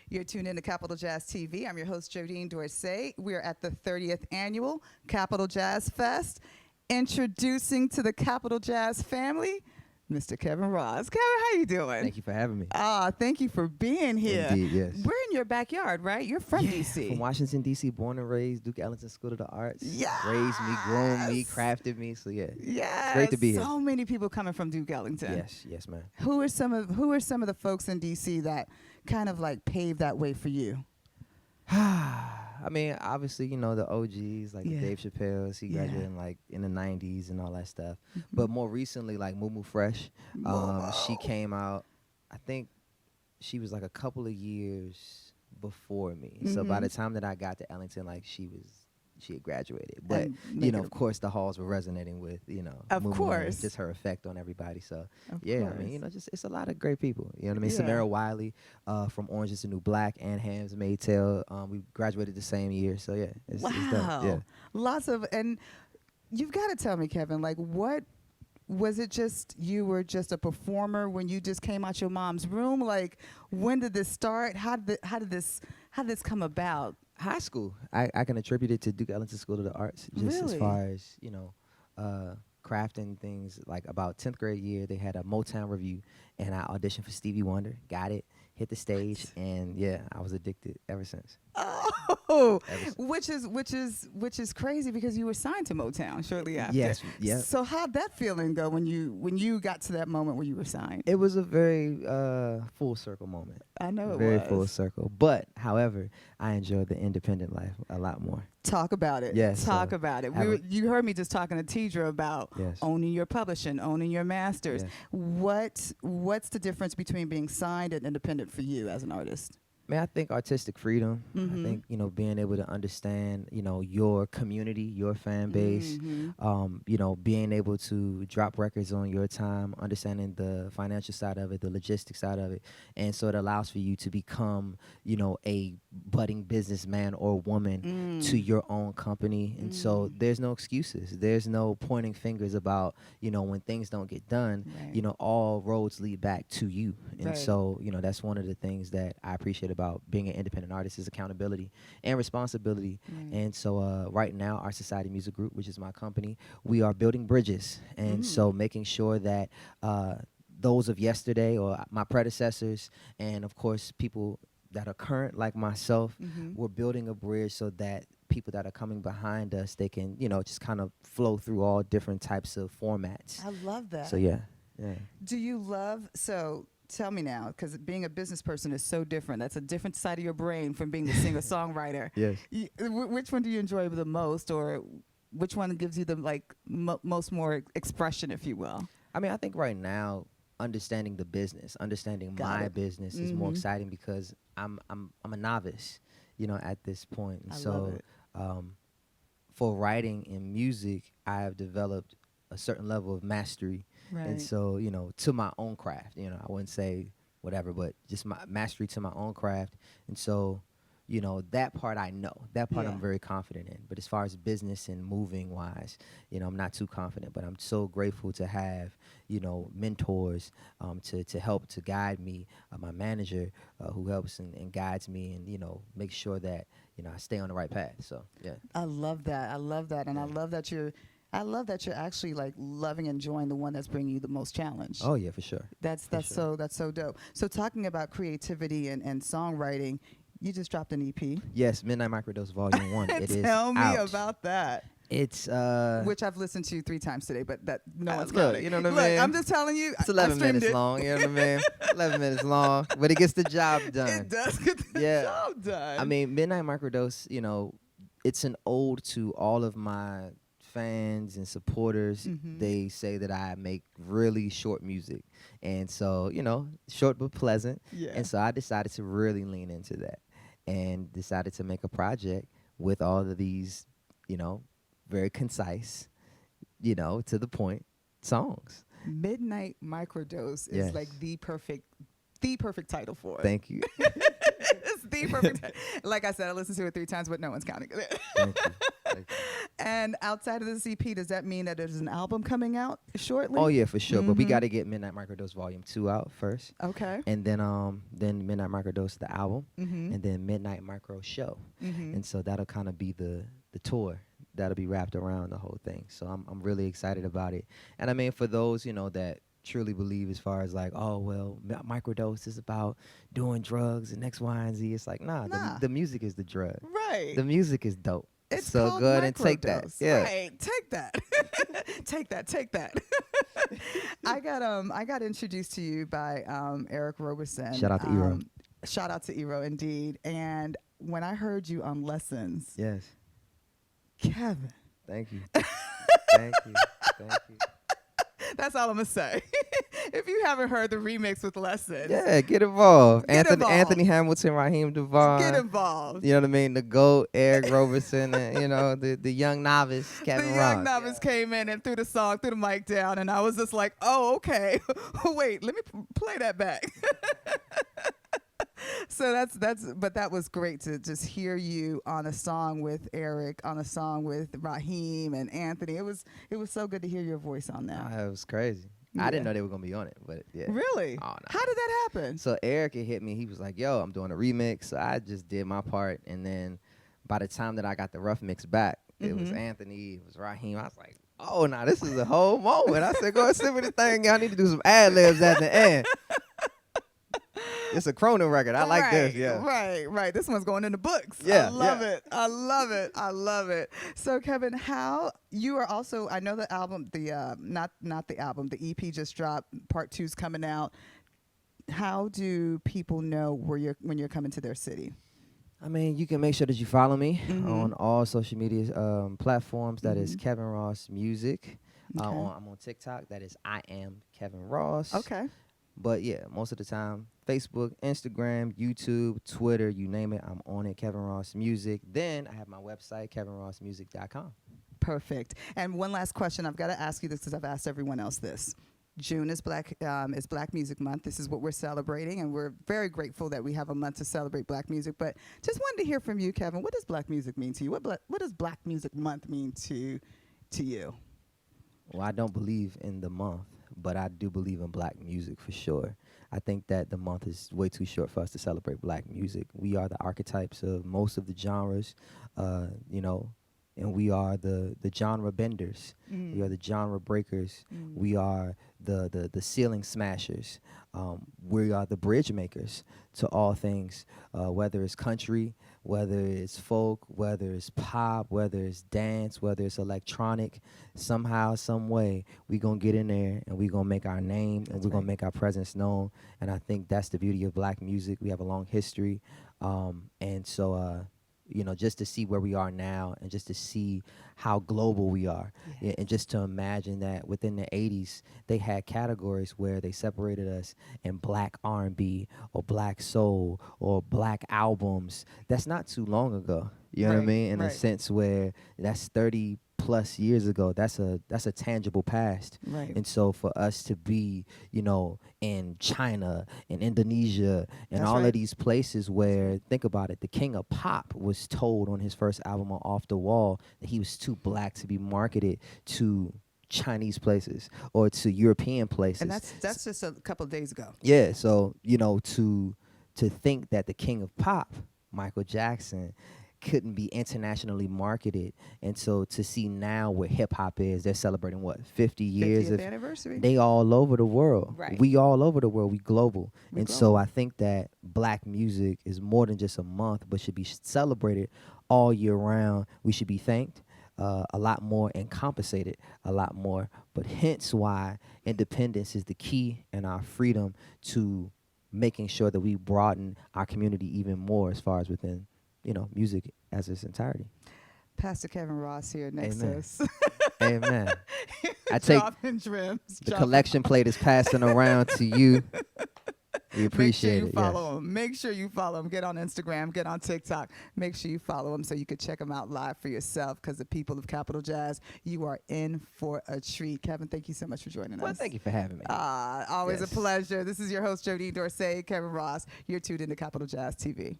You're tuned in to Capital Jazz TV. I'm your host, Jodine Dorsey. We're at the 30th annual Capital Jazz Fest. Introducing to the Capital Jazz family, Mr. Kevin Ross. Kevin, how you doing? Thank you for having me. Thank you for being here. Indeed, yes. We're in your backyard, right? You're from D.C. From Washington, D.C., born and raised, Duke Ellington School of the Arts. Yes. Raised me, groomed me, crafted me. So, yeah. Yes. It's great to be here. So many people coming from Duke Ellington. Yes, ma'am. Who are some of the folks in D.C. that kind of like paved that way for you? I mean, obviously, you know, the OGs, like Yeah. Dave Chappelle, he graduated in, like, in the 90s and all that stuff. But more recently, like, Mumu Fresh, she came out, I think she was, like, a couple of years before me. So by the time that I got to Ellington, like, she had graduated. But, And you know, of course, the halls were resonating with, you know, Of Mumu course. and just her effect on everybody. So, Of yeah, I course. mean, you know, just it's a lot of great people. You know what I mean? Yeah. Samara Wiley from Orange is the New Black and Hams Maytel. We graduated the same year. So, yeah. It's dope. Wow. Yeah. Lots of, and you've got to tell me, Kevin, like what, was it just, you were just a performer when you just came out your mom's room? Like, when did this start? How did this come about? High school, I can attribute it to Duke Ellington School of the Arts, just as Really? far as, you know, crafting things. Like about 10th grade year, they had a Motown review, and I auditioned for Stevie Wonder, got it, hit the stage, and yeah, I was addicted ever since. Oh, Ever since. which is crazy because you were signed to Motown shortly after. Yes, yeah. So how'd that feeling go when you got to that moment where you were signed? It was a very full circle moment. I know it Very was. full circle. But, however, I enjoyed the independent life a lot more. Talk about it. Yes, Talk so about it. have a- You heard me just talking to Tidra about Yes. owning your publishing, owning your masters. Yes. What's the difference between being signed and independent for you as an artist? Man, I think artistic freedom. Mhm. I think, you know, being able to understand, you know, your community, your fan base, Mhm. you know, being able to drop records on your time, understanding the financial side of it, the logistics side of it. And so it allows for you to become, you know, a budding businessman or woman to your own company. And so there's no excuses. There's no pointing fingers about, you know, when things don't get done, Right. you know, all roads lead back to you. And Right. so, you know, that's one of the things that I appreciate about being an independent artist is accountability and responsibility. Right. And so right now, our Society Music Group, which is my company, we are building bridges. And so making sure that those of yesterday or my predecessors and, of course, people that are current like myself, we're building a bridge so that people that are coming behind us, they can, you know, just kind of flow through all different types of formats. I love that. So, yeah. Do you love, so tell me now, because being a business person is so different. That's a different side of your brain from being the singer-songwriter. Yes. Which one do you enjoy the most, or which one gives you the most more expression, if you will? I mean, I think right now, understanding the business, understanding Got my it. business is more exciting because I'm a novice, you know, at this point. And I so love it. For writing and music, I have developed a certain level of mastery. Right. And so, you know, to my own craft, you know, I wouldn't say whatever, but just my mastery to my own craft. And so, you know, that part I know. That part Yeah. I'm very confident in. But as far as business and moving wise, you know, I'm not too confident. But I'm so grateful to have, you know, mentors to help, to guide me. My manager who helps and guides me and, you know, makes sure that, you know, I stay on the right path. So, yeah. I love that. I love that. And I love that you're actually like loving and enjoying the one that's bringing you the most challenge. Oh, yeah, for sure. That's sure. so dope. So talking about creativity and songwriting, you just dropped an EP. Yes, Midnight Microdose Volume 1. It is Tell me out. about that. It's Which I've listened to 3 times today, but that no one's look, counting. you know what I Look, mean? I'm just telling you. It's I 11 streamed minutes it. long, you know what I mean? 11 minutes long, but it gets the job done. It does get the Yeah. job done. I mean, Midnight Microdose, you know, it's an ode to all of my fans and supporters. They say that I make really short music. And so, you know, short but pleasant. Yeah. And so I decided to really lean into that and decided to make a project with all of these, you know, very concise, you know, to the point songs. Midnight Microdose is Yes. like the perfect title for it. Thank you. It's the perfect title. Like I said, I listened to it 3 times, but no one's counting it. Thank you. Thank you. And outside of this EP, does that mean that there's an album coming out shortly? Oh yeah, for sure. But we Mhm. got to get Midnight Microdose Volume 2 out first, Okay. and then Midnight Microdose the album, Mm-hmm. and then Midnight Micro Show, Mm-hmm. and so that'll kind of be the tour that'll be wrapped around the whole thing. So I'm really excited about it. And I mean, for those that truly believe as far as like, oh well, microdose is about doing drugs and X, Y, and Z. It's like nah. The music is the drug. Right. The music is dope. It's so called go ahead and take that. microdose. Yeah. Right. Take that. take that. I got introduced to you by Eric Roberson. Shout out to Ero. Shout out to Ero, indeed. And when I heard you on Lessons, Yes. Kevin, Thank you. Thank you. Thank you. that's all I'm gonna say. If you haven't heard the remix with Lessons, Yeah, get involved. Get involved. Anthony Hamilton, Raheem DeVaughn. get involved. You know what I mean? The GOAT, Eric Roberson, and the young novice, Kevin The Ross. young novice came in and threw the mic down, and I was just like, "Oh, okay. Wait, let me play that back." So but that was great to just hear you on a song with Eric, on a song with Raheem and Anthony. It was so good to hear your voice on that. It was crazy. Yeah. I didn't know they were gonna be on it, but yeah. Really? Oh, no. How did that happen? So Eric had hit me. He was like, "Yo, I'm doing a remix." So I just did my part, and then by the time that I got the rough mix back, it was Mhm. Anthony, it was Raheem. I was like, "Oh, now this is a whole moment." I said, "Go ahead, send me the thing. Y'all need to do some ad libs at the end." It's a Cronin record. I like this. Yeah. Right. This one's going in the books. Yeah, I love yeah. it. I love it. So Kevin, how you are also, I know the album, not the album, the EP just dropped, part 2's coming out. How do people know when you're coming to their city? I mean, you can make sure that you follow me Mhm. on all social media platforms. That is Mhm. Kevin Ross Music. Okay. I'm on TikTok. That is I am Kevin Ross. Okay. But yeah, most of the time, Facebook, Instagram, YouTube, Twitter, you name it, I'm on it. Kevin Ross Music. Then I have my website, kevinrossmusic.com. Perfect. And one last question. I've got to ask you this because I've asked everyone else this. June is Black Music Month. This is what we're celebrating, and we're very grateful that we have a month to celebrate Black music. But just wanted to hear from you, Kevin. What does Black music mean to you? What does Black Music Month mean to you? Well, I don't believe in the month, but I do believe in black music for sure. I think that the month is way too short for us to celebrate black music. We are the archetypes of most of the genres, and we are the genre benders. We are the genre breakers. We are the ceiling smashers. We are the bridge makers to all things, whether it's country, whether it's folk, whether it's pop, whether it's dance, whether it's electronic. Somehow, some way, we gonna get in there and we gonna make our name and we're gonna make our presence known. And I think that's the beauty of black music. We have a long history, and so just to see where we are now and just to see how global we are. Yeah, and just to imagine that within the 80s, they had categories where they separated us in black R&B or black soul or black albums. That's not too long ago. You know what I Right, mean? In a right. sense where that's 30 plus years ago. That's a tangible past. Right. And so for us to be, in China and Indonesia and That's all right. of these places where, think about it, the king of pop was told on his first album on Off the Wall that he was too black to be marketed to Chinese places or to European places. And that's just a couple of days ago. Yeah, so to think that the king of pop, Michael Jackson, couldn't be internationally marketed, and so to see now where hip hop is, they're celebrating what 50 years 50th of anniversary. they all over the world. Right. We all over the world. We global. We And global. so I think that black music is more than just a month, but should be celebrated all year round. We should be thanked a lot more and compensated a lot more. But hence why independence is the key and our freedom to making sure that we broaden our community even more as far as within, music as its entirety. Pastor Kevin Ross here next Amen. to us. Amen. I take Dropping gems. the collection plate is passing around to you. We appreciate Make sure you it. follow Yes. him. Make sure you follow him. Get on Instagram. Get on TikTok. Make sure you follow him so you can check him out live for yourself. Because the people of Capital Jazz, you are in for a treat. Kevin, thank you so much for joining Well, us. thank you for having me. Always Yes. a pleasure. This is your host, Jodine Dorsey, Kevin Ross. You're tuned into Capital Jazz TV.